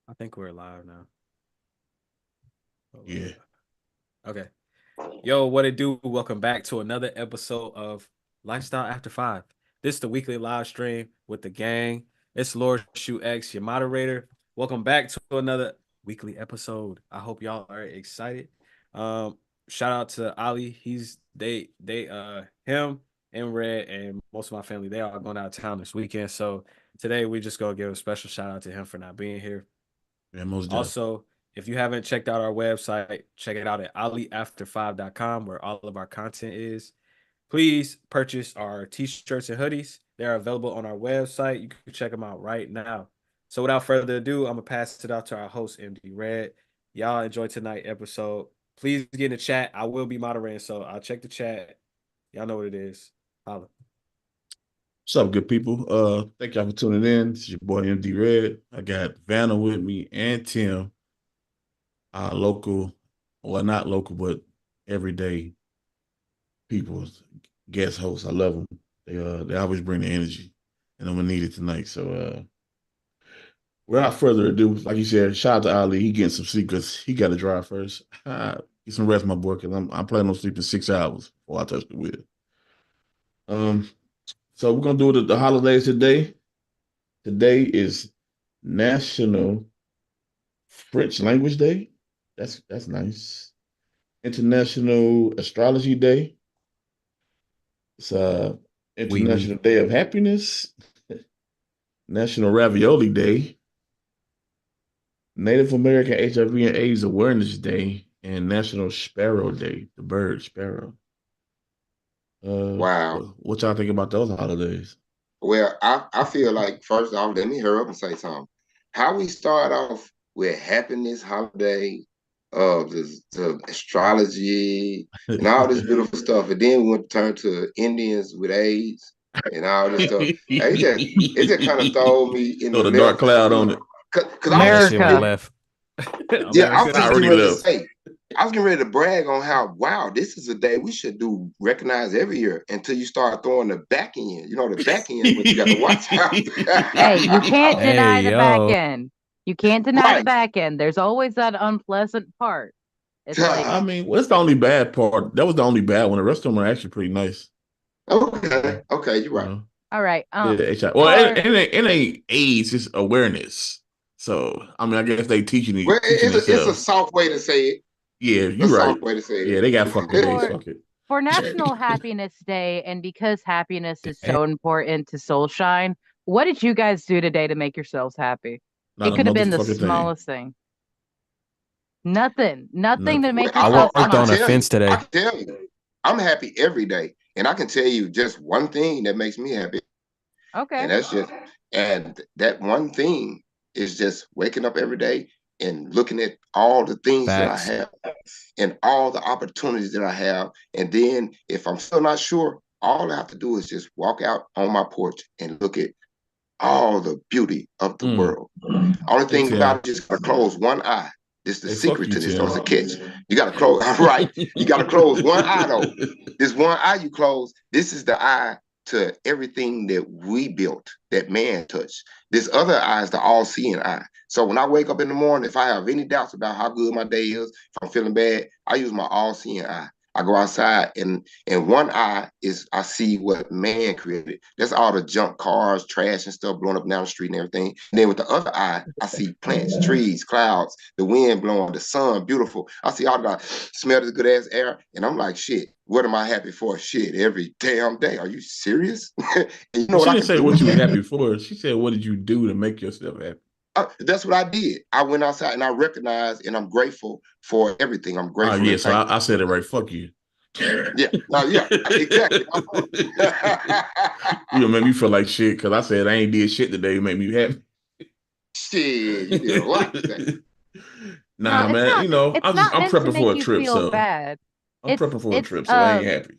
I think we're live now. Yeah. Okay. Yo, what it do? Welcome back to another episode of Lifestyle After 5. This is the weekly live stream with the gang. It's Lord Shoot X, your moderator. Welcome back to another weekly episode. I hope y'all are excited. Um, Shout out to Ali. Him and Red and most of my family, they are going out of town this weekend. So today we just gonna give a special shout out to him for not being here. Yeah, most definitely. Also, if you haven't checked out our website, check it out at aliafter5.com where all of our content is. Please purchase our t-shirts and hoodies. They are available on our website. You can check them out right now. So without further ado, I'm gonna pass it out to our host, MD Red. Y'all enjoy tonight's episode. Please get in the chat. I will be moderating, so I'll check the chat. Y'all know what it is. Holla. What's up, good people? Thank y'all for tuning in. This is your boy MD Red. I got Vanna with me and Tim, our local, well, not local, but everyday people, guest hosts. I love them. They always bring the energy, and I'm gonna need it tonight. So without further ado, like you said, shout out to Ali. He getting some sleep because he got to drive first. Get some rest, my boy, because I'm planning on sleeping 6 hours before I touch the wheel. Um, so we're gonna do the holidays today. Today is National French Language Day. That's nice. International Astrology Day. It's Wee wee. International Day of Happiness. National Ravioli Day. Native American HIV and AIDS Awareness Day, and National Sparrow Day, the bird sparrow. Wow. What y'all think about those holidays? Well, I feel like first off, let me hurry up and say something. How we start off with happiness holiday, the astrology and all this beautiful stuff, and then we went to turn to Indians with AIDS and all this stuff. It just kind of throw me in Throw the the dark left because cloud on it. I was That shit just on America. left. yeah, I was America. just getting Already ready to left. say. I was getting ready to brag on how wow, this is a day we should do recognize every year until you start throwing the back end. You know, the back end is what you got to watch out. Hey, you can't Hey, deny the back yo. end. You can't deny the Right. back end. There's always that unpleasant part. It's like, I mean, what's the only bad part? That was the only bad one. The rest of them are actually pretty nice. Okay. Okay, you're You right. know, all right, yeah, HIV. Well, for it ain't AIDS, it's awareness. So, I mean, I guess they Well, teaching it's a themselves. soft way to say it. Yeah, A you're right. soft way to say Yeah, they got fucking days. it. for Fuck it. for National Happiness Day, and because happiness is so important to soul shine, what did you guys do today to make yourselves happy? Not It a could have been the motherfucking thing. smallest thing. Nothing to Nothing. Well, make I yourself worked I can on a smile. tell you, fence I today. can tell you, I'm happy every day, and I can tell you just one thing that makes me happy, Okay. and that one thing is just waking up every day and looking at all the things that I Facts. have and all the opportunities that I have, and then if I'm still not sure, all I have to do is just walk out on my porch and look at all the beauty of the Mm. world. Only Hey thing about Tim. it, just gotta close one eye. This is the Hey, fuck secret you, to this. So it's Tim. a catch. You gotta close. Right. You gotta close one eye though. This one eye you close. This is the eye to everything that we built, that man touched. This other eye is the all-seeing eye. So when I wake up in the morning, if I have any doubts about how good my day is, if I'm feeling bad, I use my all-seeing eye. I go outside and one eye is I see what man created. That's all the junk cars, trash and stuff blowing up down the street and everything. And then with the other eye, I see plants, trees, clouds, the wind blowing, the sun, beautiful. I see all that, smell this good ass air, and I'm like, shit. What am I happy for? Shit, every damn day. Are you serious? And you know Well, what she I didn't can say do what with you was that? happy for. She said, "What did you do to make yourself happy?" That's what I did. I went outside and I recognized and I'm grateful for everything. I'm Oh grateful yeah, and so thankful. I said it right. Fuck you. Yeah, yeah, exactly. You know, make me feel like shit because I said I ain't did shit today to make me happy. Shit, you did a lot today. No, Nah, man. You know, it's not I'm meant to prepping make for a you trip, feel so bad. I'm It's prepping for a it's trip, so I ain't happy.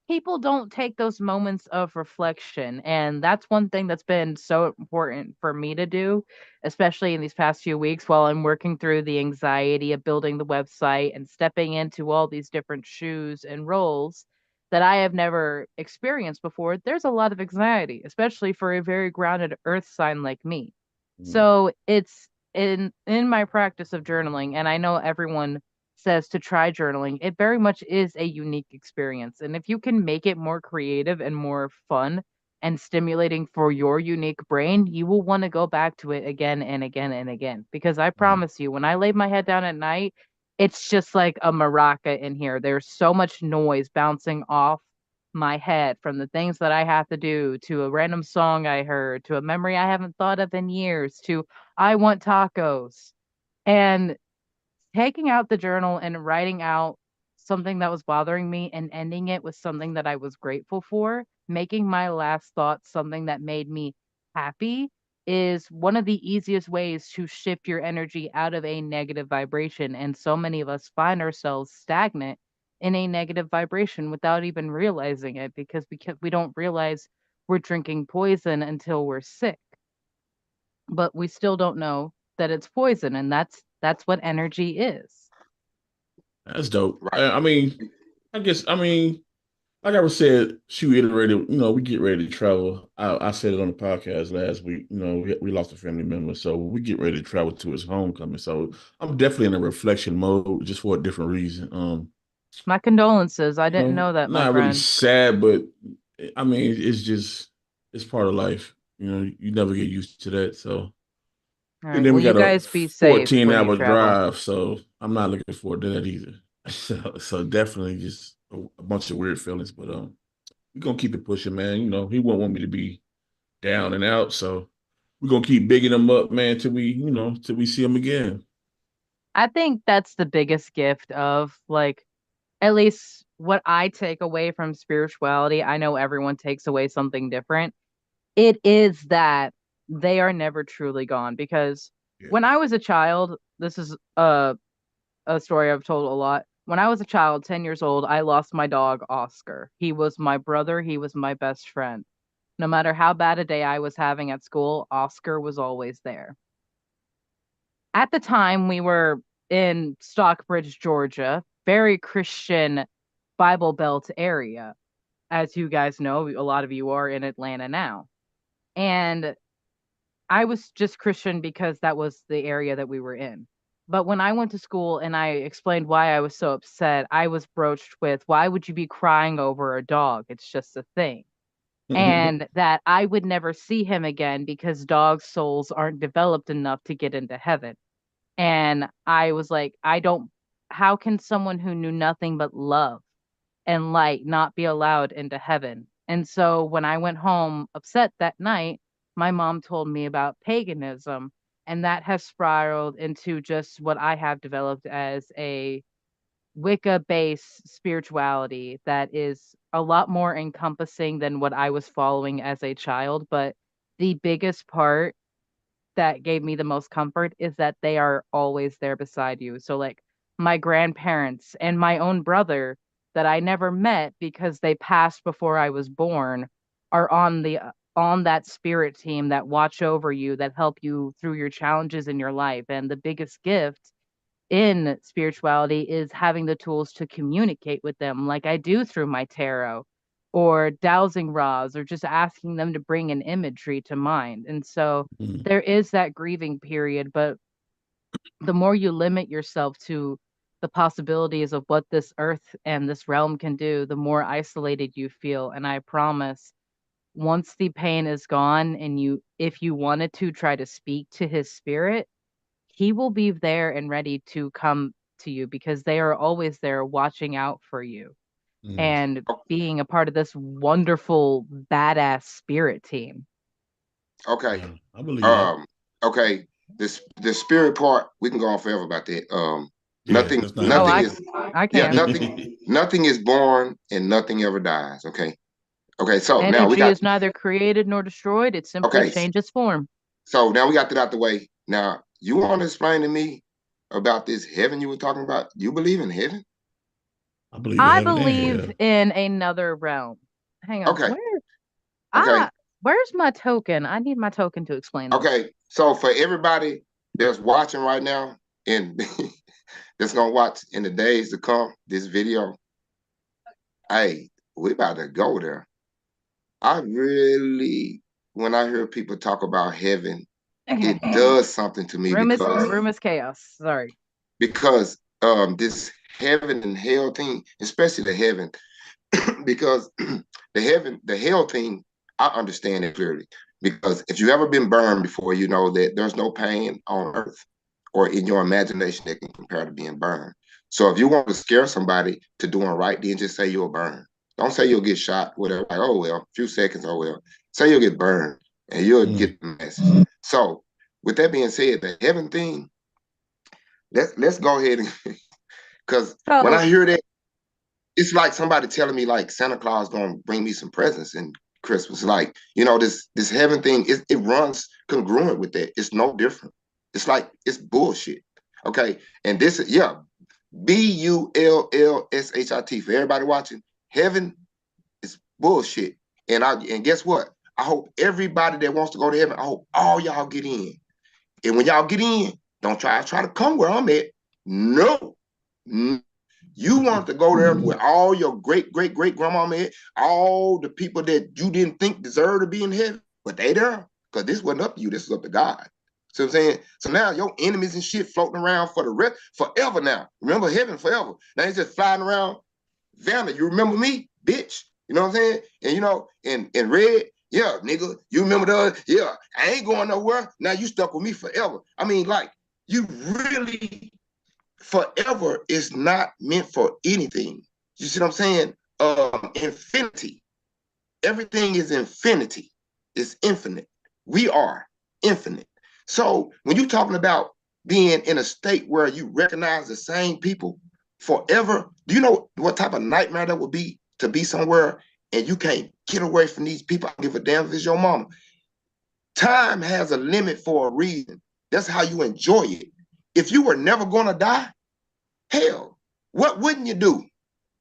people don't take those moments of reflection, and that's one thing that's been so important for me to do, especially in these past few weeks while I'm working through the anxiety of building the website and stepping into all these different shoes and roles that I have never experienced before. There's a lot of anxiety, especially for a very grounded earth sign like me. Mm. So it's in my practice of journaling, and I know everyone says to try journaling, it very much is a unique experience. And if you can make it more creative and more fun and stimulating for your unique brain, you will want to go back to it again and again and again. Because I promise you, when I lay my head down at night, it's just like a maraca in here. There's so much noise bouncing off my head from the things that I have to do to a random song I heard to a memory I haven't thought of in years to I want tacos. And taking out the journal and writing out something that was bothering me and ending it with something that I was grateful for, making my last thought something that made me happy is one of the easiest ways to shift your energy out of a negative vibration. And so many of us find ourselves stagnant in a negative vibration without even realizing it because we don't realize we're drinking poison until we're sick. But we still don't know that it's poison, and that's what energy is. That's dope. Right. I mean, I mean, like I was said, she reiterated, we get ready to travel. I said it on the podcast last week. We lost a family member, so we get ready to travel to his homecoming. So I'm definitely in a reflection mode, just for a different reason. My condolences. I didn't know that, my Not really friend. sad, but I mean, it's part of life. You never get used to that. So, All and right. then Well, we you got a guys be safe when you 14-hour travel. drive, so I'm not looking forward to that either. So definitely just a bunch of weird feelings, but we're gonna keep it pushing, man. He won't want me to be down and out, so we're gonna keep bigging him up, man, till we see him again. I think that's the biggest gift of like at least what I take away from spirituality. I know everyone takes away something different. It is that they are never truly gone because Yeah. when I was a child, this is a story I've told a lot. When I was a child, 10 years old, I lost my dog, Oscar. He was my brother, he was my best friend. No matter how bad a day I was having at school, Oscar was always there. At the time, we were in Stockbridge, Georgia, very Christian Bible Belt area. As you guys know, a lot of you are in Atlanta now. And I was just Christian because that was the area that we were in. But when I went to school and I explained why I was so upset, I was broached with, why would you be crying over a dog? It's just a thing. And that I would never see him again because dogs' souls aren't developed enough to get into heaven. And I was like, how can someone who knew nothing but love and light not be allowed into heaven? And so when I went home upset that night, my mom told me about paganism, and that has spiraled into just what I have developed as a Wicca based spirituality that is a lot more encompassing than what I was following as a child. But the biggest part that gave me the most comfort is that they are always there beside you. So like my grandparents and my own brother that I never met because they passed before I was born are on that spirit team that watch over you, that help you through your challenges in your life. And the biggest gift in spirituality is having the tools to communicate with them, like I do through my tarot or dowsing rods or just asking them to bring an imagery to mind. And so Mhm. there is that grieving period, but the more you limit yourself to the possibilities of what this earth and this realm can do, the more isolated you feel. And I promise, once the pain is gone and if you wanted to try to speak to his spirit, he will be there and ready to come to you because they are always there watching out for you Mm. and being a part of this wonderful badass spirit team. Okay. Yeah, I believe that. Um, okay. The spirit part, we can go on forever about that. Yeah, let's not Oh, Nothing do is I yeah, can. nothing is born and nothing ever dies. Okay. Okay, so now we Energy got is neither created nor destroyed, it simply okay, changes form. so now we got that out the way. Now you want to explain to me about this heaven you were talking about? You believe in heaven? I believe in I heaven and believe hell. in another realm. Hang on. Okay, okay, Ah where's my token? I need my token to explain this. okay. So for everybody that's watching right now and that's gonna watch in the days to come this video, hey, we about to go there. I really, when I hear people talk about heaven, it does something to me room because is chaos. Sorry. because this heaven and hell thing, especially the heaven, because the hell thing, I understand it clearly. Because if you've ever been burned before, you know that there's no pain on earth or in your imagination that can compare to being burned. So if you want to scare somebody to doing right, then just say you'll burn. Don't say you'll get shot, whatever. Like, oh well, a few seconds, oh well. Say you'll get burned and you'll get the message. So with that being said, the heaven thing, let's go ahead and because when So I hear that, it's like somebody telling me like Santa Claus gonna bring me some presents in Christmas. Like, you know, this heaven thing, it runs congruent with that. It's no different. It's like it's bullshit. Okay. And this is Bullshit. For everybody watching, heaven is bullshit. And guess what? I hope everybody that wants to go to heaven, I hope all y'all get in. And when y'all get in, don't try to come where I'm at. No. You want to go there with all your great grandmama at, all the people that you didn't think deserve to be in heaven, but they there. Because this wasn't up to you, this was up to God. See what I'm saying? So now your enemies and shit floating around for the rest forever now. Remember heaven forever. Now it's just flying around. Vanna, you remember me, bitch? You know what I'm saying? And you know, in red, yeah, nigga, you remember the, yeah, I ain't going nowhere. Now you stuck with me forever. I mean, like, you really, forever is not meant for anything. You see what I'm saying? Infinity. Everything is infinity. It's infinite. We are infinite. So when you're talking about being in a state where you recognize the same people forever, do you know what type of nightmare that would be to be somewhere and you can't get away from these people? I don't give a damn if it's your mama. Time has a limit for a reason. That's how you enjoy it. If you were never going to die, hell, what wouldn't you do?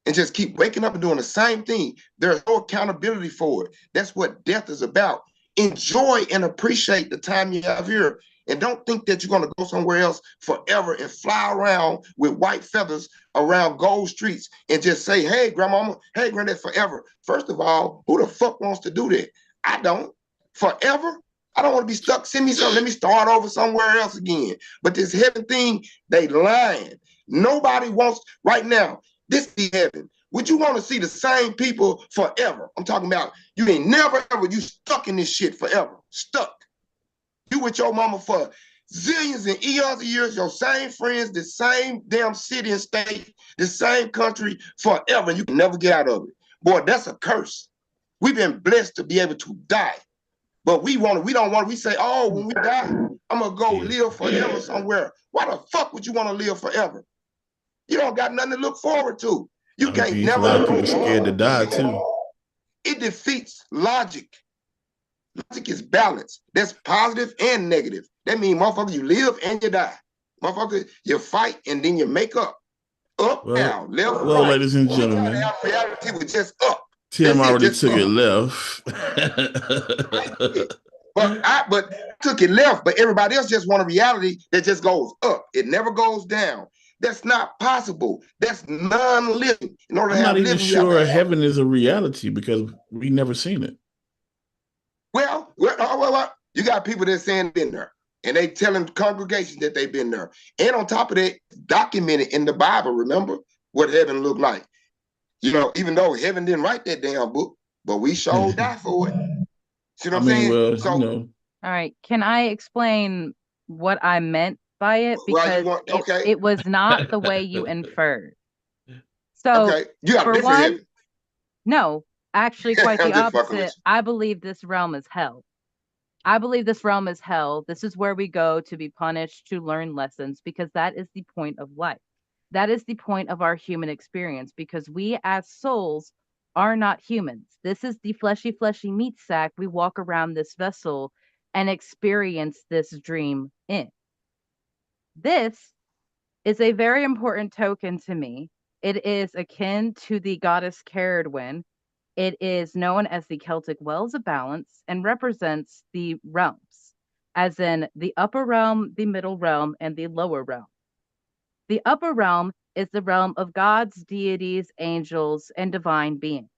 And just keep waking up and doing the same thing. There's no accountability for it. That's what death is about. Enjoy and appreciate the time you have here. And don't think that you're going to go somewhere else forever and fly around with white feathers around gold streets and just say, hey, grandmama, hey, granddad, forever. First of all, who the fuck wants to do that? I don't. Forever? I don't want to be stuck. Send me something. Let me start over somewhere else again. But this heaven thing, they lying. Nobody wants, right now, this be heaven. Would you want to see the same people forever? I'm talking about you ain't never ever, you stuck in this shit forever. Stuck. You with your mama for zillions and eons of years, your same friends, the same damn city and state, the same country forever, and you can never get out of it. Boy, that's a curse. We've been blessed to be able to die. But we don't want, we say, oh, when we die, I'm gonna go live forever somewhere. Why the fuck would you want to live forever? You don't got nothing to look forward to. You can't A never lot of look people scared to forward. die too. It defeats logic. Logic is balance. That's positive and negative. That means, motherfucker, you live and you die. Motherfucker, you fight and then you make up. Up, down, left, right. Ladies and gentlemen, reality was just up. Tim already took it left. But I took it left, but everybody else just want a reality that just goes up. It never goes down. That's not possible. That's non-living. In order I'm to not have even living, you have to sure have. heaven is a reality because we never seen it. Well, you got people that saying been there, and they telling congregations that they've been there. And on top of that, documented in the Bible, remember what heaven looked like. You know, even though heaven didn't write that damn book, but we sure die for it. See what I'm saying? Well, So, you know. All right. Can I explain what I meant by it? well, you Because want okay, it was not the way you inferred. So, okay, you got a for different one, heaven. no, actually, quite I'm the just fucking with opposite. I believe this realm is hell. I believe this realm is hell. This is where we go to be punished, to learn lessons, because that is the point of life. That is the point of our human experience, because we as souls are not humans. This is the fleshy meat sack we walk around this vessel and experience this dream in. This is a very important token to me. It is akin to the goddess Caradwyn. It is known as the Celtic Wells of Balance and represents the realms, as in the upper realm, the middle realm, and the lower realm. The upper realm is the realm of gods, deities, angels, and divine beings.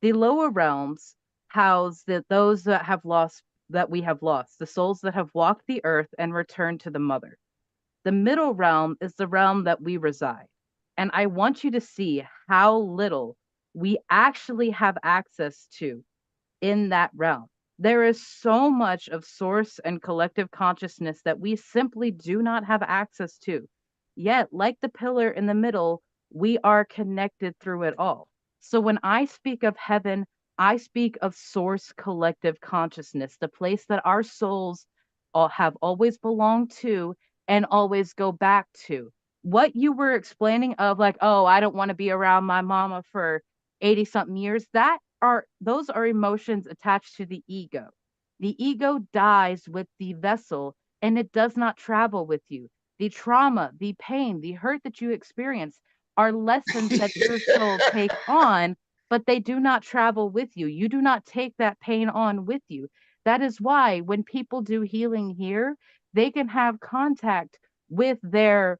The lower realms house those that have lost that we have lost, the souls that have walked the earth and returned to the mother. The middle realm is the realm that we reside. And I want you to see how little we actually have access to in that realm. There is so much of source and collective consciousness that we simply do not have access to. Yet, like the pillar in the middle, we are connected through it all. So when I speak of heaven, I speak of source collective consciousness, the place that our souls all have always belonged to and always go back to. What you were explaining of like, oh, I don't want to be around my mama for 80 something years, those are emotions attached to the ego. The ego dies with the vessel and it does not travel with you. The trauma, the pain, the hurt that you experience are lessons that your soul take on, but they do not travel with you. You do not take that pain on with you. That is why when people do healing here, they can have contact with their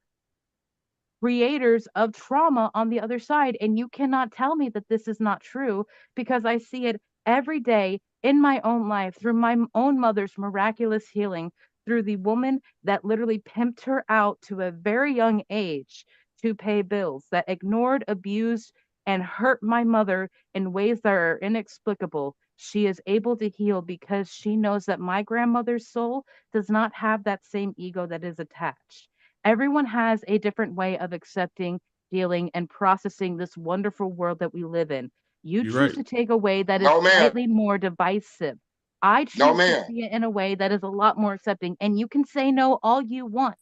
creators of trauma on the other side. And you cannot tell me that this is not true because I see it every day in my own life through my own mother's miraculous healing, through the woman that literally pimped her out to a very young age to pay bills, that ignored, abused, and hurt my mother in ways that are inexplicable. She is able to heal because she knows that my grandmother's soul does not have that same ego that is attached. Everyone has a different way of accepting, dealing, and processing this wonderful world that we live in. You You're choose right. to take a way that is No, man. slightly more divisive. I No, choose to man. see it in a way that is a lot more accepting. And you can say no all you want,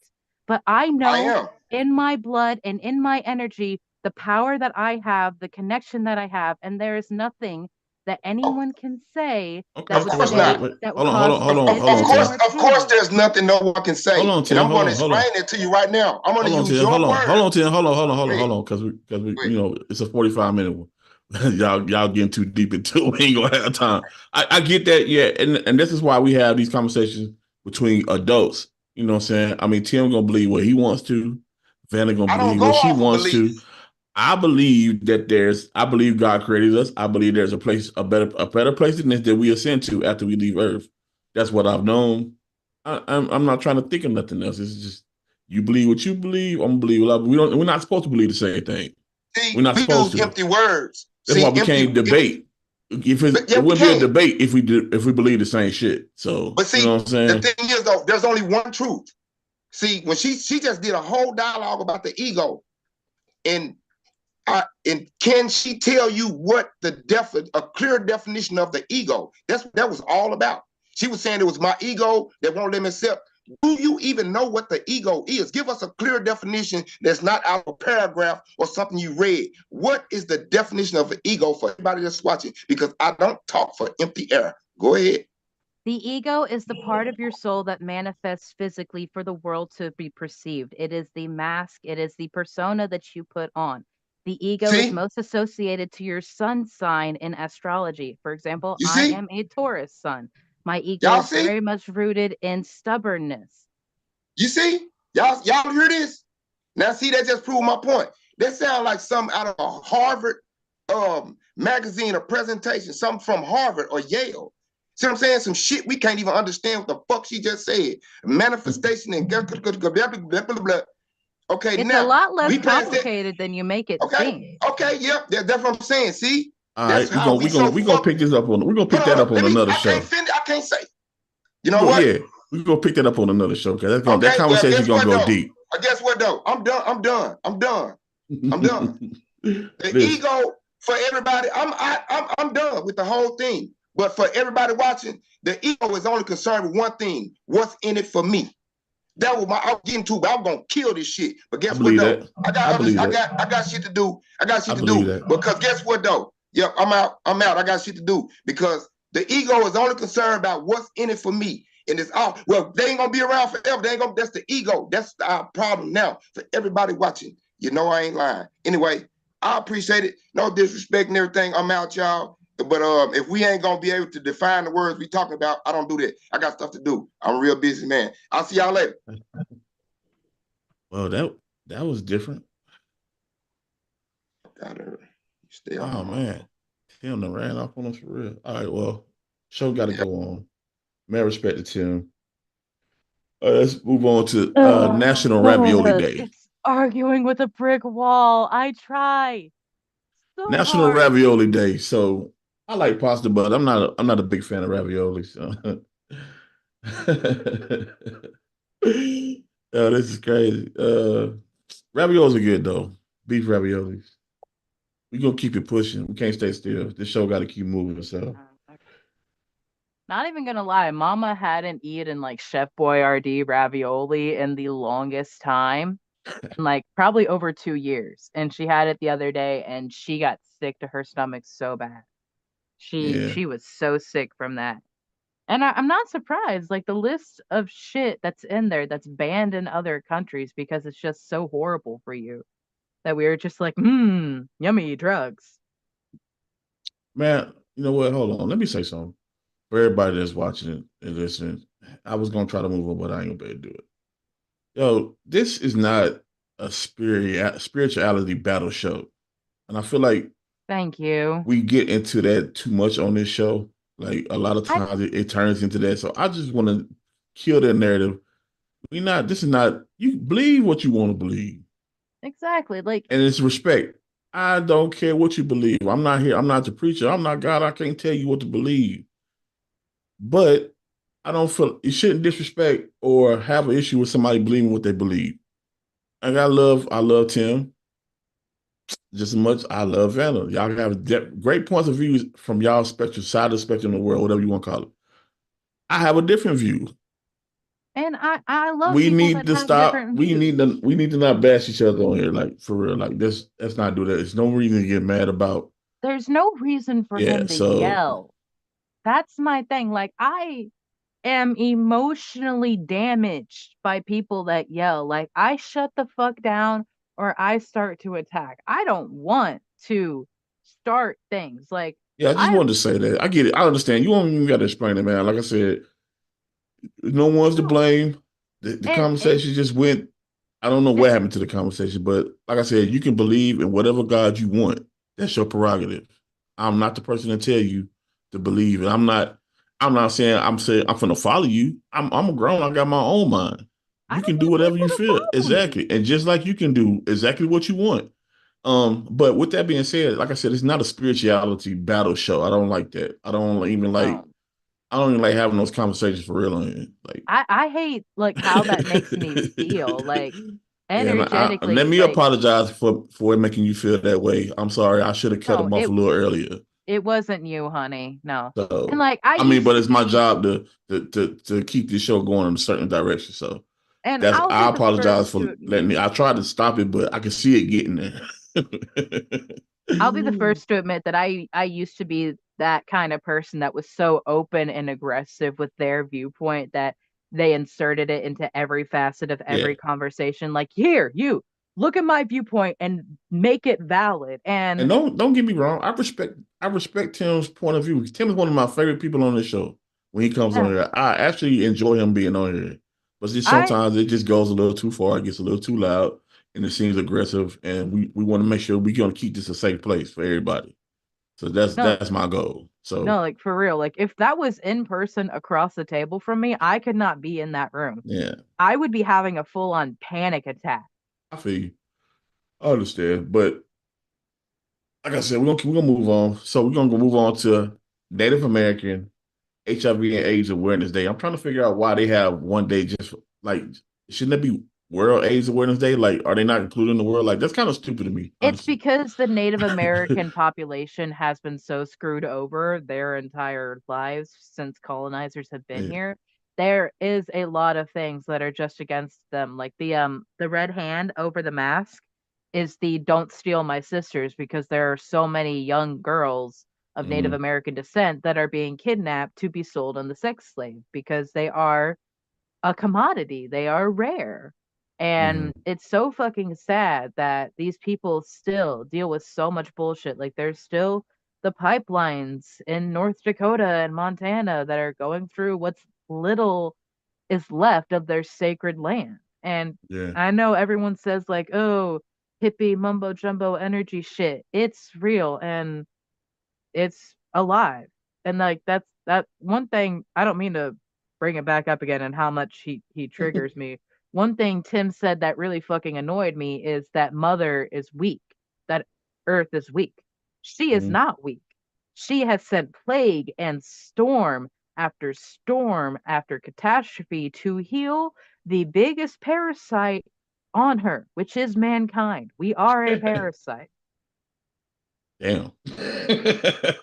but I I know am. in my blood and in my energy the power that I have, the connection that I have, and there is nothing that Of, anyone can say that Okay. of would course Well, wait, not. stay, wait. that would Hold on, hold cause on, hold Of, on, of, hold of on, division course, Tim. or of course, pain. there's nothing no one can Hold say, on, and Tim. I'm going Hold to on, hold on. explain it to you right now. I'm going to Hold on, use Tim. your Hold word. on, Tim. Go ahead. Because we, Go ahead. it's a 45-minute one. y'all getting too deep into it. We ain't gonna have time. I get that, yeah, and this is why we have these conversations between adults. You know what I'm saying? I mean, Tim gonna believe what he wants to. Vanna gonna I don't believe go what she off of wants belief. to. I believe God created us. I believe there's a better place than this that we ascend to after we leave Earth. That's what I've known. I'm not trying to think of nothing else. It's just you believe what you believe. I'm gonna believe what I. We're not supposed to believe the same thing. We're See, not we supposed use to. empty words. That's why See, we empty. can't debate. Yeah, It we wouldn't be a can't. debate if we believe the same shit. So But you see, know what I'm the saying? thing is though, there's only one truth. See, when she just did a whole dialogue about the ego, and and can she tell you what a clear definition of the ego? That was all about. She was saying it was my ego that won't let me accept. Do you even know what the ego is? Give us a clear definition that's not out of a paragraph or something you read. What is the definition of an ego for everybody that's watching? Because I don't talk for empty air. Go ahead. The ego is the part of your soul that manifests physically for the world to be perceived. It is the mask, it is the persona that you put on. The ego is See? most associated to your sun sign in astrology. For example, You I see? am a Taurus sun. My ego Y'all is see? very much rooted in stubbornness. You see? Y'all hear this? Now see, that just proved my point. That sounds like something out of a Harvard magazine or presentation, something from Harvard or Yale. See what I'm saying? Some shit we can't even understand what the fuck she just said. Manifestation and blah, blah, blah, blah. Okay, It's a now lot less we passed that. complicated than you make it Okay, seem. okay, yep, that's what I'm saying. See, All that's right, how we so we gonna fuck. pick this up on. We're gonna pick Hold that on, up on let me. another I can't show. finish. I can't say. You We know go, what? yeah, we gonna pick that up on another show because that Okay, well, conversation guess gonna what go though? deep. Guess what though? I'm done. I'm done. I'm done. I'm done. The Listen, ego for everybody, I'm done with the whole thing. But for everybody watching, the ego is only concerned with one thing: what's in it for me. That was I was getting to, but I'm gonna kill this shit. But I guess what believe though? that. I got I others. believe that. I got shit to do. I got I shit to believe do. that. Because guess what though? Yep, I'm out. I'm out. I got shit to do because the ego is only concerned about what's in it for me. And it's all well, they ain't gonna be around forever. They ain't gonna. That's the ego. That's our problem now for everybody watching. You know I ain't lying. Anyway, I appreciate it. No disrespect and everything. I'm out, y'all. But if we ain't gonna be able to define the words we talking about, I don't do that. I got stuff to do. I'm a real busy man. I'll see y'all later. Well, that was different. Gotta stay on Oh my. man, Tim done ran off on us for real. All right, well, show got to go on. Man, respect to Tim. Let's move on to National Ravioli Ugh, Day. it's arguing with a brick wall. I try so National hard. Ravioli Day. So I like pasta, but I'm not a big fan of ravioli. So. Oh, this is crazy. Raviolis are good though. Beef raviolis. We gonna keep it pushing. We can't stay still. This show got to keep moving. So Not even gonna lie, Mama hadn't eaten like Chef Boyardee ravioli in the longest time, in like probably over 2 years. And she had it the other day, and she got sick to her stomach so bad. She yeah, she was so sick from that. And I'm not surprised. Like the list of shit that's in there that's banned in other countries because it's just so horrible for you that we were just like, yummy drugs. man. You know what? Hold on. Let me say something for everybody that's watching it and listening. I was gonna try to move on, but I ain't gonna be able to do it. Yo, this is not a spirituality battle show, and I feel like Thank you. we get into that too much on this show. Like a lot of I times it turns into that. So I just want to kill that narrative. We not. This is not. You believe what you want to believe, exactly like and it's respect. I don't care what you believe. I'm not here. I'm not the preacher. I'm not God. I can't tell you what to believe. But I don't feel you shouldn't disrespect or have an issue with somebody believing what they believe. Like I love Tim just as much. I love Vanna. Y'all have great points of views from y'all spectrum, side of the spectrum of the world, whatever you want to call it. I have a different view. and I love We people need that to have stop. different views. We need to not bash each other on here, like for real. Like this, let's not do that. There's no reason to get mad about. There's no reason for Yeah. him to So yell. That's my thing. Like I am emotionally damaged by people that yell. Like I shut the fuck down or I start to attack. I don't want to start things. Like yeah, I just I wanted to say that. I get it. I understand. You don't even got to explain it, man. Like I said, no one's to no. blame. The And conversation just went. I don't know and what happened to the conversation, but like I said, you can believe in whatever God you want. That's your prerogative. I'm not the person to tell you to believe, and I'm not. I'm not saying I'm saying I'm gonna follow you. I'm a grown. I got my own mind. I You don't can do want whatever people you to feel follow me. exactly, and just like you can do exactly what you want. But with that being said, like I said, it's not a spirituality battle show. I don't like that. No. I don't even like having those conversations for real on here. Like, I hate like how that makes me feel. Like yeah, and let energetically, me like apologize for it making you feel that way. I'm sorry. I should have cut no, him off a little earlier. it wasn't you, honey. No. And So, like I I mean, used but to it's my be job to keep this show going in a certain direction. So and that's I'll be I the apologize first for to letting admit me. I tried to stop it, but I can see it getting there. I'll be the first to admit that I used to be that kind of person that was so open and aggressive with their viewpoint that they inserted it into every facet of Yeah. every conversation. Like, here, you look at my viewpoint and make it valid. And And don't get me wrong. I respect Tim's point of view. Tim is one of my favorite people on this show. When he comes on yeah, here, I actually enjoy him being on here. But just I sometimes it just goes a little too far. It gets a little too loud, and it seems aggressive. And we want to make sure we're gonna keep this a safe place for everybody. So no, that's my goal. no, So like for real. Like if that was in person across the table from me, I could not be in that room. yeah, I would be having a full on panic attack. I feel you. I understand. But like I said, we're gonna move on. So we're gonna move on to Native American HIV and AIDS Awareness Day. I'm trying to figure out why they have one day just like shouldn't that be World AIDS Awareness Day? Like, are they not including the world? Like, that's kind of stupid to me, It's honestly. because the Native American population has been so screwed over their entire lives since colonizers have been Yeah. here. There is a lot of things that are just against them. Like the red hand over the mask is the don't steal my sisters because there are so many young girls of Native Mhm. American descent that are being kidnapped to be sold on the sex slave because they are a commodity. They are rare. Mhm. And it's so fucking sad that these people still deal with so much bullshit. Like there's still the pipelines in North Dakota and Montana that are going through what's little is left of their sacred land. And Yeah. I know everyone says like, "Oh, hippie mumbo jumbo energy shit." It's real and it's alive. And like that's that one thing I don't mean to bring it back up again and how much he triggers me. One thing Tim said that really fucking annoyed me is that Mother is weak, that Earth is weak. She is Mhm. not weak. She has sent plague and storm after catastrophe to heal the biggest parasite on her, which is mankind. We are a parasite. Damn.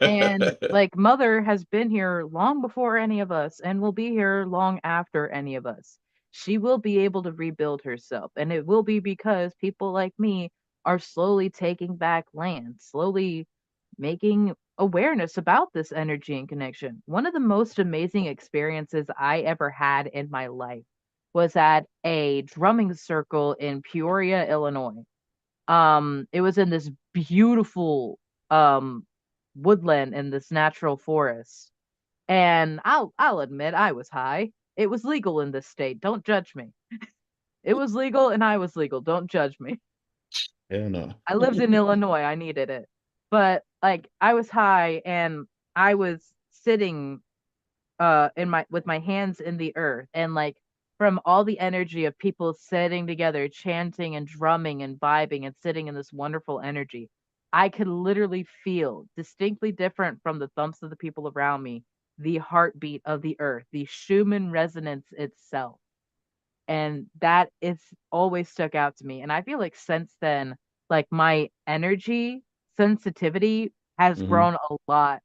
And like Mother has been here long before any of us and will be here long after any of us. She will be able to rebuild herself. And it will be because people like me are slowly taking back land, slowly making awareness about this energy and connection. One of the most amazing experiences I ever had in my life was at a drumming circle in Peoria, Illinois. It was in this beautiful um woodland in this natural forest. And I'll admit I was high. It was legal in this state. Don't judge me. It was legal and I was legal. Don't judge me. Hell no. I lived in Illinois. I needed it. But like I was high and I was sitting in my with my hands in the earth and like from all the energy of people sitting together chanting and drumming and vibing and sitting in this wonderful energy, I could literally feel distinctly different from the thumps of the people around me, the heartbeat of the earth, the Schumann resonance itself. And that is always stuck out to me, and I feel like since then, like my energy sensitivity has Hmm. grown a lot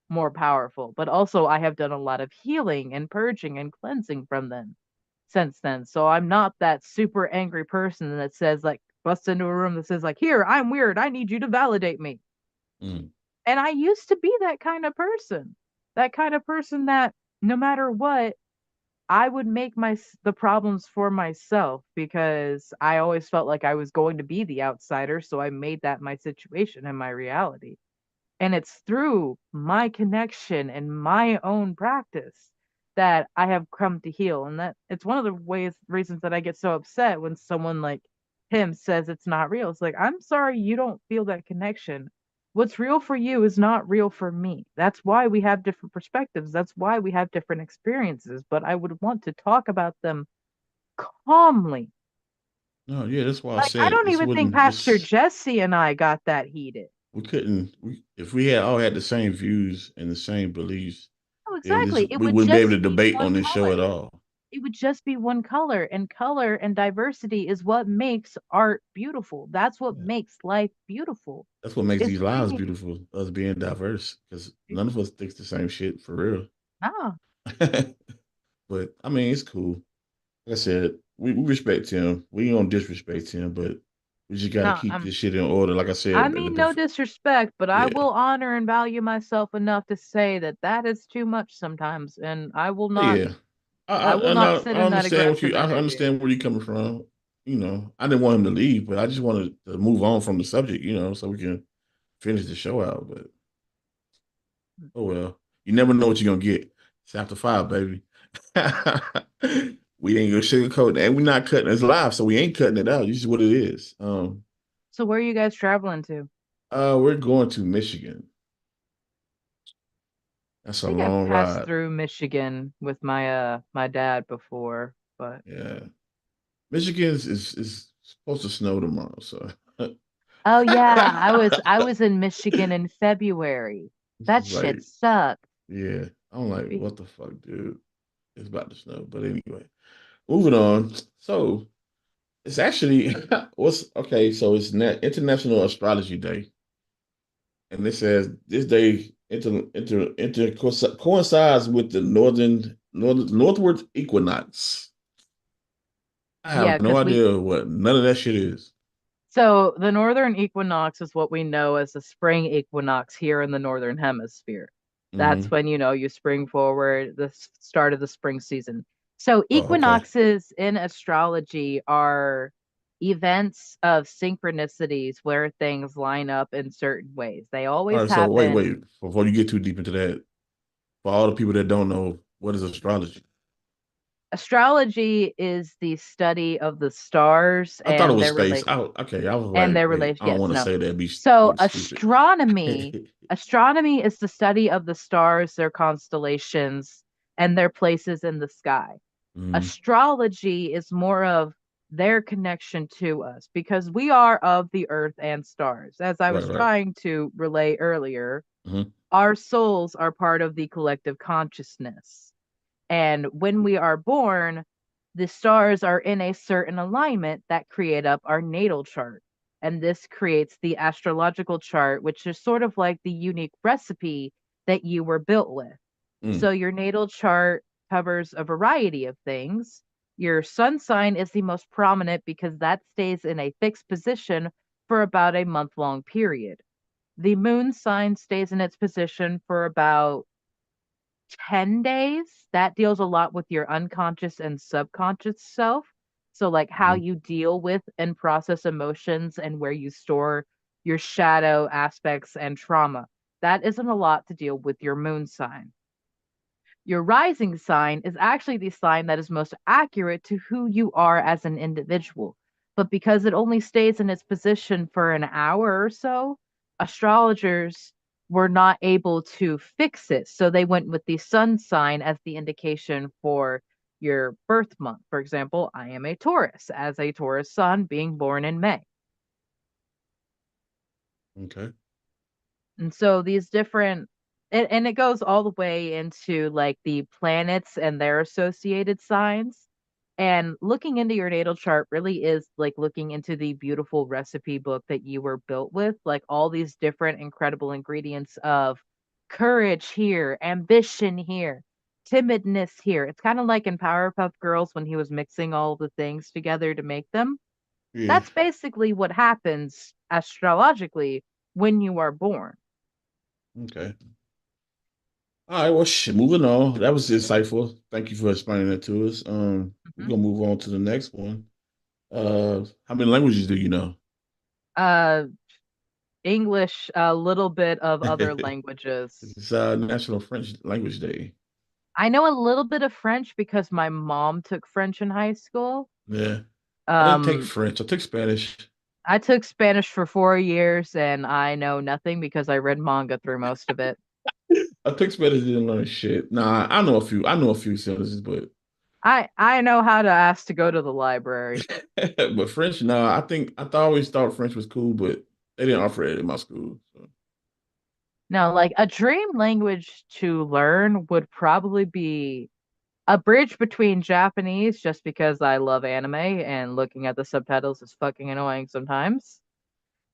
more powerful. But also, I have done a lot of healing and purging and cleansing from them since then. So I'm not that super angry person that says, like, busts into a room that says, like, here, I'm weird. I need you to validate me. Mm. And I used to be that kind of person that no matter what, I would make the problems for myself because I always felt like I was going to be the outsider. So I made that my situation and my reality. And it's through my connection and my own practice that I have come to heal. And that it's one of the reasons that I get so upset when someone like him says it's not real. It's like, I'm sorry you don't feel that connection. What's real for you is not real for me. That's why we have different perspectives. That's why we have different experiences. But I would want to talk about them calmly. No, yeah, that's why I Like, I said don't this even think wouldn't Pastor this Jesse and I got that heated. we couldn't we if we had all had the same views and the same beliefs, Oh, then exactly. It we would wouldn't be able to just be debate one on this show color. at all. It would just be one color, and color and diversity is what makes art beautiful. That's what Yeah. makes life beautiful. That's what makes Is these lives bringing beautiful, us being diverse, because none of us thinks the same shit for real. nah, But I mean, it's cool. Like I said, we respect him. We don't disrespect him, but we just got to nah. keep this shit in order. Like I I said, mean no disrespect, but I yeah, will honor and value myself enough to say that that is too much sometimes, and yeah. I will And not sit I in that understand what aggressive you. I energy. understand where you're coming from. You know, I didn't want him to leave, but I just wanted to move on from the subject. You know, so we can finish the show out. But oh well, you never know what you're gonna get. It's after five, baby. We ain't gonna sugarcoat it, and we're not cutting it live, so we ain't cutting it out. This is what it is. So where are you guys traveling to? We're going to Michigan. That's I a think I've long passed ride. through Michigan with my dad before, but Yeah, Michigan is supposed to snow tomorrow, so oh yeah, I was in Michigan in February. this That is shit like, sucked. yeah, I'm like, what the fuck, dude? It's about to snow, but anyway, moving on. So it's actually what's okay. So it's International Astrology Day, and it says this day coincides with the northward equinox. I have Yeah, no because idea what none of that shit is. so the northern equinox is what we know as the spring equinox here in the northern hemisphere. That's Hmm. when you spring forward, the start of the spring season. So Oh, okay. equinoxes in astrology are events of synchronicities where things line up in certain ways. They All always right. So wait, happen. wait. Before you get too deep into that, for all the people that don't know, what is astrology? Astrology is the study of the stars I thought it and was their space. relation Okay. I was and like, their wait, relation. I don't Yes, want to no. say that. So Look stupid. astronomy is the study of the stars, their constellations, and their places in the sky. Mm, Astrology is more of their connection to us because we are of the earth and stars. As I right, was right. trying to relay earlier, Mm-hmm. our souls are part of the collective consciousness. And when we are born, the stars are in a certain alignment that create up our natal chart. And this creates the astrological chart, which is sort of like the unique recipe that you were built with. Mm, So your natal chart covers a variety of things. Your sun sign is the most prominent because that stays in a fixed position for about a month long period. The moon sign stays in its position for about 10 days. That deals a lot with your unconscious and subconscious self. So, like how mm, you deal with and process emotions and where you store your shadow aspects and trauma. That isn't a lot to deal with your moon sign. Your rising sign is actually the sign that is most accurate to who you are as an individual. But because it only stays in its position for an hour or so, astrologers were not able to fix it. So they went with the sun sign as the indication for your birth month. For example, I am a Taurus, as a Taurus sun being born in May. okay. And so these different and it goes all the way into like the planets and their associated signs. And looking into your natal chart really is like looking into the beautiful recipe book that you were built with, like all these different incredible ingredients of courage here, ambition here, timidness here. It's kind of like in Powerpuff Girls when he was mixing all the things together to make them. Yeah. That's basically what happens astrologically when you are born. Okay. All right. Well, moving on. That was insightful. Thank you for explaining that to us. We're Mhm. gonna move on to the next one. How many languages do you know? Uh, English, a little bit of other languages. It's National French Language Day. I know a little bit of French because my mom took French in high school. Yeah. I didn't take Um, French. I took Spanish. I took Spanish for 4 years and I know nothing because I read manga through most of it. I took Spanish. Didn't learn shit. Nah, I know a few. I know a few sentences, but I know how to ask to go to the library. but French. Nah, I always thought French was cool, but they didn't offer it in my school. So. No, like a dream language to learn would probably be a bridge between Japanese, just because I love anime and looking at the subtitles is fucking annoying sometimes,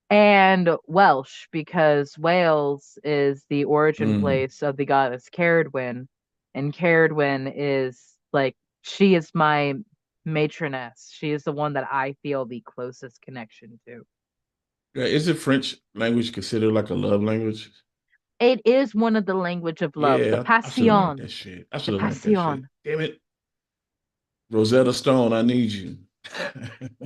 and Welsh, because Wales is the origin Mm. place of the goddess Caradwen, and Caradwen is like she is my matroness. She is the one that I feel the closest connection to. Yeah, is it French language considered like a love language? It is one of the language of love, the Yeah, I should have learned passion, that shit. I the should have learned that shit. passion. Damn it. Rosetta Stone, I need you.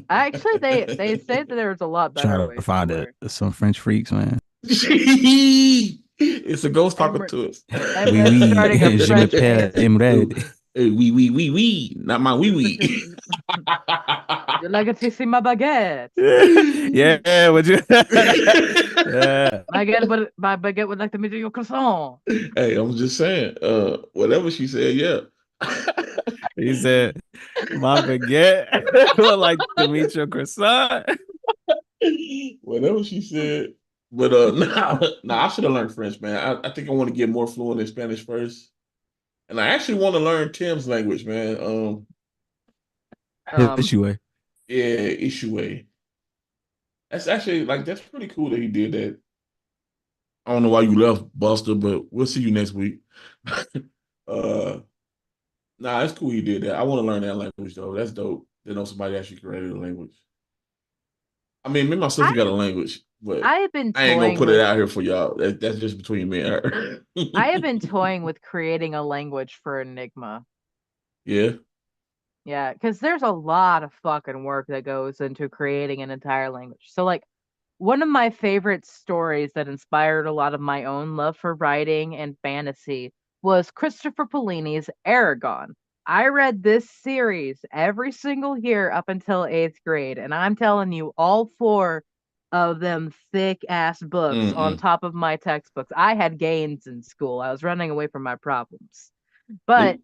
Actually, they say that there's a lot better Trying to ways to find learn. some French freaks, man. It's a ghost talking I'm to us. Oui, I'm starting a oui, je French m'appelle ASMR. Imred. Oui, not my wee wee. Would you like to see my baguette? Yeah, would you? Yeah. My baguette would like to meet your croissant. Hey, I'm just saying, whatever she said, yeah. He said, my baguette would like to meet your croissant. Whatever she said. But nah, I should have learned French, man. I think I want to get more fluent in Spanish first. And I actually want to learn Tim's language, man. Um, Anyway, Yeah, Ishue. That's actually like that's pretty cool that he did that. I don't know why you left, Buster, but we'll see you next week. uh nah, it's cool he did that. I want to learn that language though. That's dope. To know somebody actually created a language. I mean, me and my sister I got a language, but I have been I ain't gonna toying put it with out here for y'all. That's just between me and her. I have been toying with creating a language for Enigma. Yeah. Yeah, because there's a lot of fucking work that goes into creating an entire language. So, like, one of my favorite stories that inspired a lot of my own love for writing and fantasy was Christopher Paolini's Aragon. I read this series every single year up until eighth grade, and I'm telling you, all four of them thick ass books on Mm-mm. top of my textbooks. I had gains in school. I was running away from my problems. But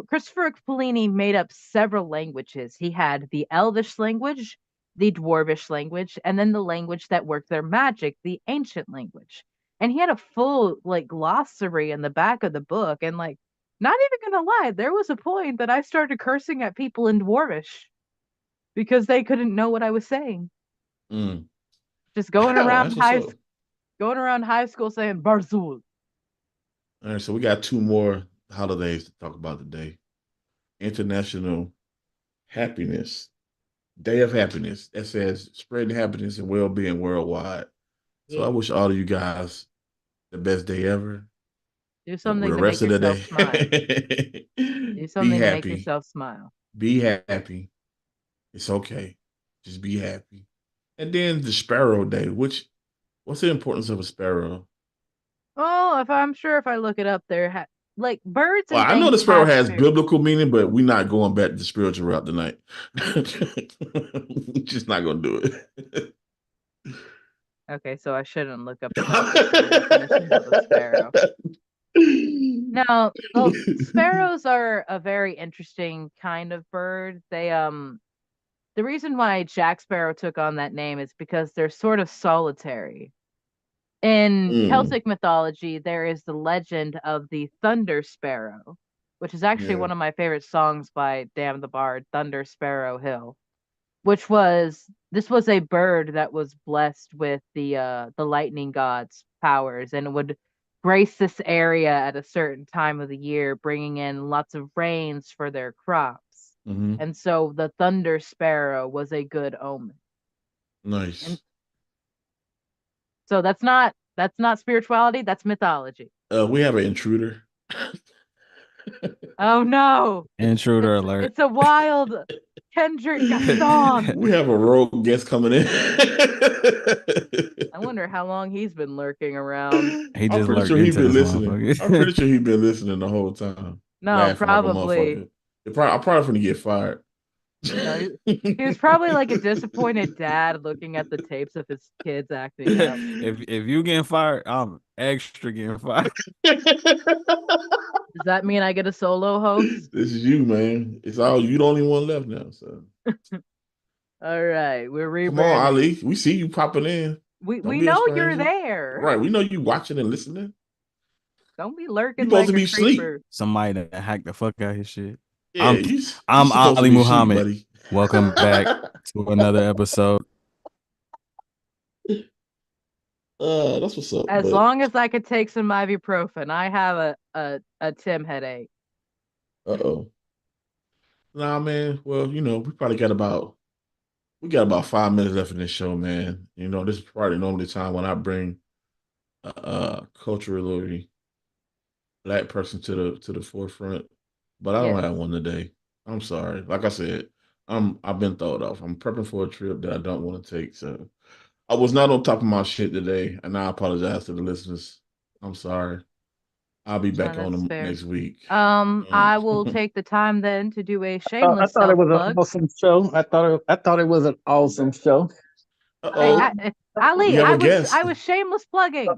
Christopher Polini made up several languages. He had the Elvish language, the Dwarvish language, and then the language that worked their magic, the ancient language. And he had a full like glossary in the back of the book. And like, not even gonna lie, there was a point that I started cursing at people in Dwarvish because they couldn't know what I was saying. Mm. Just going Oh, around that's what's up. high school saying Barzul. All right, so we got two more holidays to talk about today. International Happiness Day of Happiness. That says spreading happiness and well-being worldwide. So I Yeah. wish all of you guys the best day ever. Do The something to make rest of the yourself smile. day, Do be something to make happy. yourself smile. Be happy. It's okay. Just be happy. And then the Sparrow Day, what's the importance of a sparrow? Oh, if I'm sure if I look it up, like birds Well, and I know the things sparrow have has spirit. biblical meaning, but we're not going back to the spiritual route tonight. We're just not going to do it. Okay, so I shouldn't look up the medical definitions of a sparrow. No, well, sparrows are a very interesting kind of bird. The reason why Jack Sparrow took on that name is because they're sort of solitary. In Mm, Celtic mythology, there is the legend of the Thunder Sparrow, which is actually yeah. one of my favorite songs by Damn the Bard, Thunder Sparrow Hill, which was this was a bird that was blessed with the lightning god's powers and would grace this area at a certain time of the year, bringing in lots of rains for their crops. Hmm. And so the Thunder Sparrow was a good omen. And Nice. so that's not spirituality, that's mythology. We have an intruder. Oh no. Intruder It's alert. it's a wild Kendrick Gaston. We have a rogue guest coming in. I wonder how long he's been lurking around. He I'm just pretty lurked sure he's into been this listening. I'm motherfucker. pretty sure he's been listening the whole time, No, laughing like a probably. motherfucker. I'm probably gonna get fired. No, he was probably like a disappointed dad looking at the tapes of his kids acting up. If you getting fired, I'm extra getting fired. Does that mean I get a solo host? This is you, man. It's all you. The only one left now. So All right, we're come on, rebranding. Ali. We see you popping in. We Don't we be a know you're stranger. there. Right. We know you watching and listening. Don't be You lurking supposed like to a be asleep. creeper. Somebody that hacked the fuck out his shit. Yeah, I'm you I'm supposed to Ali be asleep, Muhammad. buddy. Welcome back to another episode. That's what's up. As But long as I could take some ibuprofen, I have a Tim headache. oh. Nah, man. Well, we got about 5 minutes left in this show, man. This is probably normally the time when I bring a culturally black person to the forefront, but I don't Yes. have one today. I'm sorry. Like I said, I've been thrown off. I'm prepping for a trip that I don't want to take, so I was not on top of my shit today, and I apologize to the listeners. I'm sorry. I'll be No, back on that's them fair. next week. I will take the time then to do a I shameless thought it self was an plug. awesome show. I thought it was an awesome show. Hey, Uh-oh, we Ali, have I a was guest. I was shameless plugging.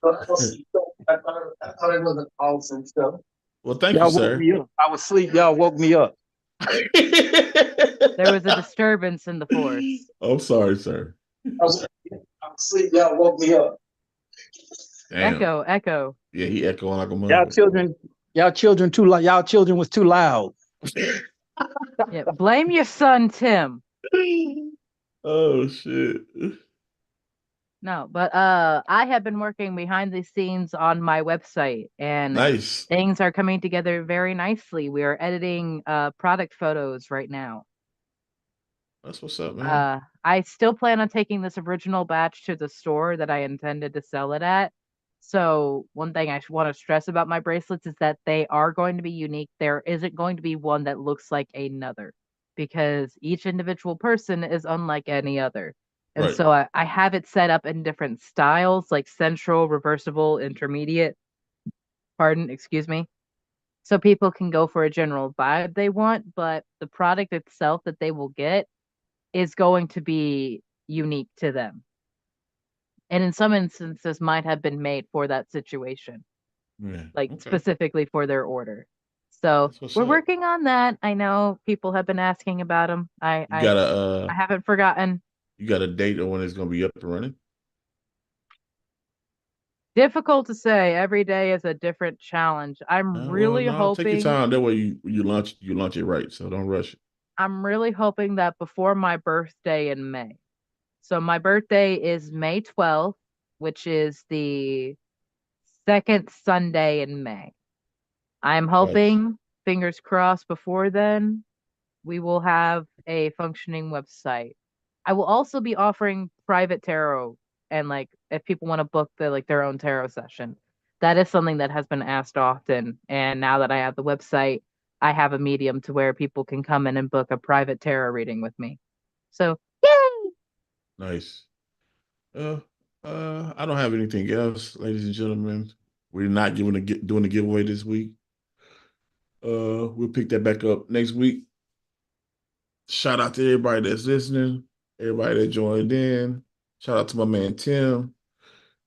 I thought it was an awesome show. Well, thank you, Y'all woke sir. me up. I was asleep. Y'all woke me up. There was a disturbance in the force. I'm sorry, sir. I was asleep. Y'all woke me up. Damn. Echo, echo. Yeah, he echoing like a Y'all motherfucker. children, y'all children too loud. Y'all children was too loud. Yeah, blame your son, Tim. Oh shit. No, but I have been working behind the scenes on my website and Nice. things are coming together very nicely. We are editing product photos right now. That's what's up, man. I still plan on taking this original batch to the store that I intended to sell it at. So one thing I want to stress about my bracelets is that they are going to be unique. There isn't going to be one that looks like another because each individual person is unlike any other. And Right. so I have it set up in different styles like central, reversible, intermediate. Pardon, excuse me. So people can go for a general vibe they want, but the product itself that they will get is going to be unique to them. And in some instances might have been made for that situation. Yeah. like Okay. specifically for their order. So That's what's we're up. working on that. I know people have been asking about them. You got I haven't forgotten. you got a date on when it's gonna be up and running? Difficult to say. Every day is a different challenge. Well, no, take your time. That way you launch it right. So don't rush it. I'm really hoping that before my birthday in May. So my birthday is May 12th, which is the second Sunday in May. I'm Gotcha. hoping, fingers crossed, before then, we will have a functioning website. I will also be offering private tarot and like if people want to book their own tarot session. That is something that has been asked often. And now that I have the website, I have a medium to where people can come in and book a private tarot reading with me. So, yay! Nice. Uh, I don't have anything else, ladies and gentlemen. We're not doing a giveaway this week. We'll pick that back up next week. Shout out to everybody that's listening, everybody that joined in. Shout out to my man Tim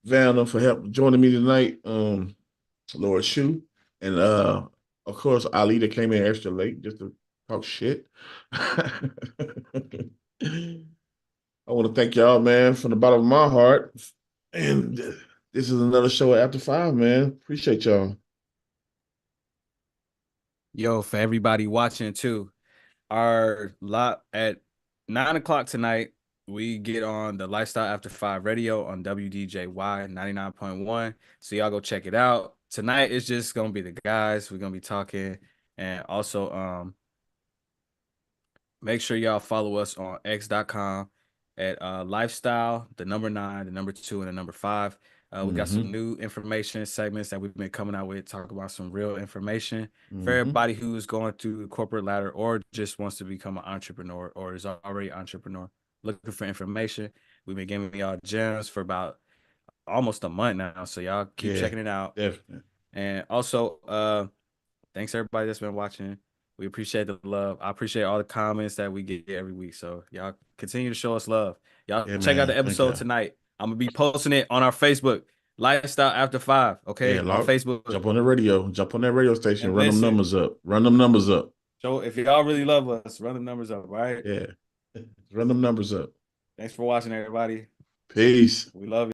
Vanna for help joining me tonight. Lord Shu. And of course Ali that came in extra late just to talk shit. I want to thank y'all, man, from the bottom of my heart. And this is another show at After 5, man. Appreciate y'all. Yo, for everybody watching too, our lot at 9 o'clock tonight, we get on the Lifestyle After 5 radio on WDJY 99.1. So y'all go check it out. Tonight is just gonna be the guys. We're gonna be talking. And also make sure y'all follow us on x.com at lifestyle, the number 9, the number 2, and the number 5. We got some new information segments that we've been coming out with, talk about some real information for everybody who's going through the corporate ladder or just wants to become an entrepreneur or is already an entrepreneur looking for information. We've been giving y'all gems for about almost a month now, so y'all keep checking it out. Definitely. And also, thanks everybody that's been watching. We appreciate the love. I appreciate all the comments that we get every week. So y'all continue to show us love. Y'all check out the episode tonight. I'm gonna be posting it on our Facebook, Lifestyle After 5. Okay, Yeah, on Facebook. Jump on the radio. Jump on that radio station. And Run them numbers up. Run them numbers up. So if y'all really love us, run the numbers up, right? Yeah. Run them numbers up. Thanks for watching, everybody. Peace. We love you.